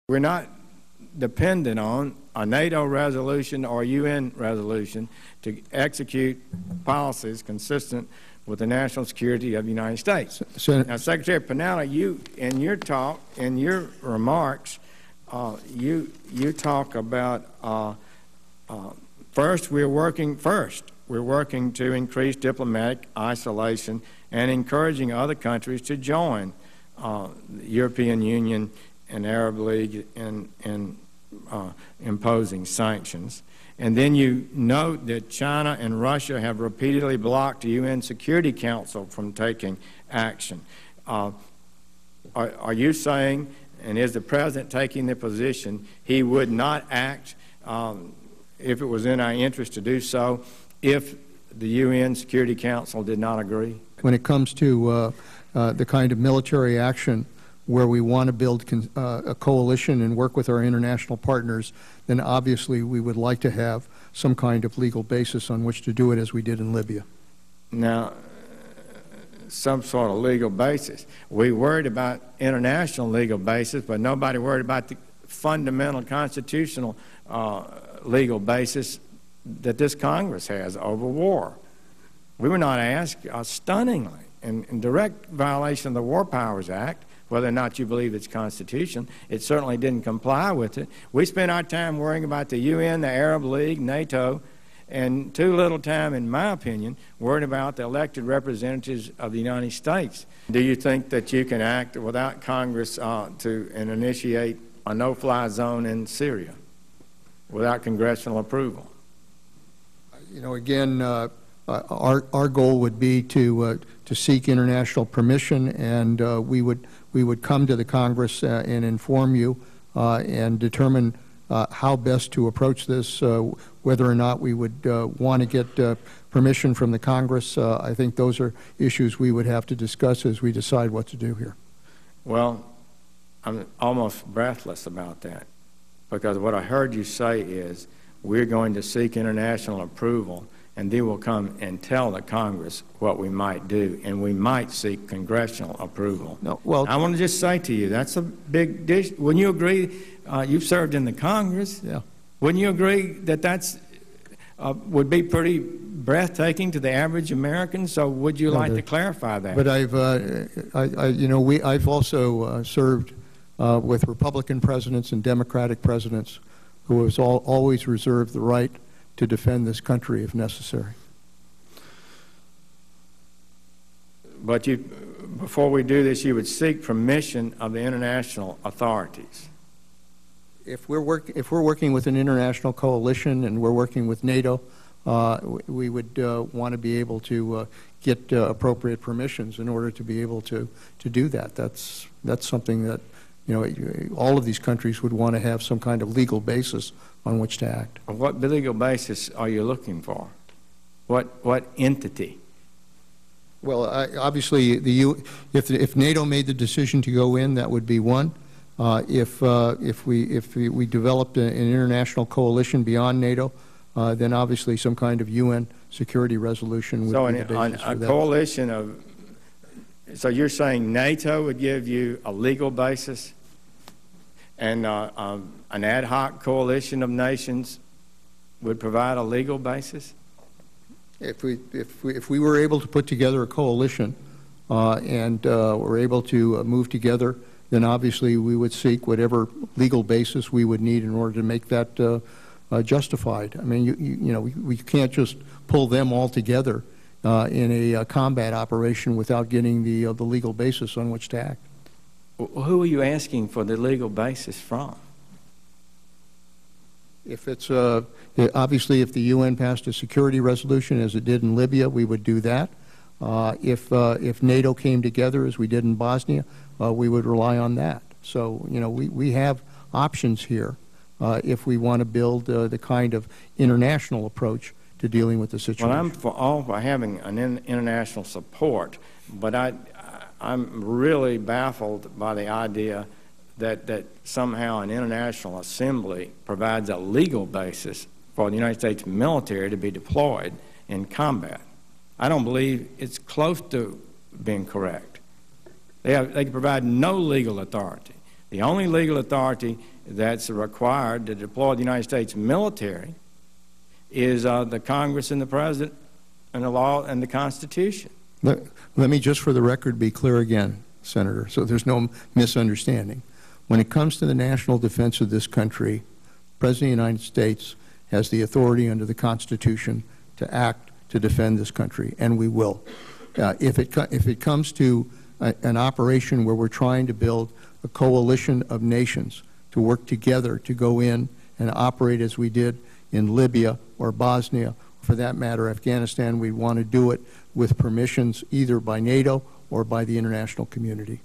We're not dependent on a NATO resolution or UN resolution to execute policies consistent with the national security of the United States. Now, Secretary Panetta, you, in your talk, in your remarks, you talk about first, we're working to increase diplomatic isolation and encouraging other countries to join the European Union and Arab League in imposing sanctions. And then you note that China and Russia have repeatedly blocked the UN Security Council from taking action. Are you saying, and is the President taking the position, he would not act if it was in our interest to do so if the UN Security Council did not agree? When it comes to the kind of military action where we want to build a coalition and work with our international partners, then obviously we would like to have some kind of legal basis on which to do it, as we did in Libya. Now, some sort of legal basis. We worried about international legal basis, but nobody worried about the fundamental constitutional legal basis that this Congress has over war. We were not asked, stunningly, in direct violation of the War Powers Act, whether or not you believe it's constitutional. It certainly didn't comply with it. We spent our time worrying about the UN, the Arab League, NATO, and too little time, in my opinion, worried about the elected representatives of the United States. Do you think that you can act without Congress to initiate a no-fly zone in Syria without congressional approval? You know, again, our goal would be to seek international permission, and we would come to the Congress and inform you and determine how best to approach this, whether or not we would want to get permission from the Congress. I think those are issues we would have to discuss as we decide what to do here. Well, I'm almost breathless about that, because what I heard you say is we're going to seek international approval, and then we'll come and tell the Congress what we might do, and we might seek congressional approval. No, well, I want to just say to you, that's a big dish. Wouldn't you agree? You've served in the Congress. Yeah. Wouldn't you agree that that's would be pretty breathtaking to the average American? So would you like to clarify that? But I've also served with Republican presidents and Democratic presidents who has always reserved the right to defend this country if necessary. But before we do this, you would seek permission of the international authorities. If we're working with an international coalition and we're working with NATO, we would want to be able to get appropriate permissions in order to be able to do that. That's something that, you know, all of these countries would want to have some kind of legal basis on which to act. What legal basis are you looking for? What entity? Well, obviously, if NATO made the decision to go in, that would be one. If we developed an international coalition beyond NATO, then obviously some kind of UN security resolution would be the basis for that. Coalition of. So you're saying NATO would give you a legal basis, and an ad hoc coalition of nations would provide a legal basis? If we were able to put together a coalition and were able to move together, then obviously we would seek whatever legal basis we would need in order to make that justified. I mean, you know, we can't just pull them all together in a combat operation without getting the legal basis on which to act. Who are you asking for the legal basis from? If it's obviously, if the UN passed a security resolution as it did in Libya, we would do that. If NATO came together as we did in Bosnia, we would rely on that. So, you know, we have options here if we want to build the kind of international approach to dealing with the situation. Well, I'm for all for having an international support, but I'm really baffled by the idea that somehow an international assembly provides a legal basis for the United States military to be deployed in combat. I don't believe it's close to being correct. They can provide no legal authority. The only legal authority that's required to deploy the United States military is the Congress and the President and the law and the Constitution. Let me just for the record be clear again, Senator, so there's no misunderstanding. When it comes to the national defense of this country, the President of the United States has the authority under the Constitution to act to defend this country, and we will. If it comes to an operation where we're trying to build a coalition of nations to work together to go in and operate as we did in Libya or Bosnia, for that matter, Afghanistan, we want to do it with permissions either by NATO or by the international community.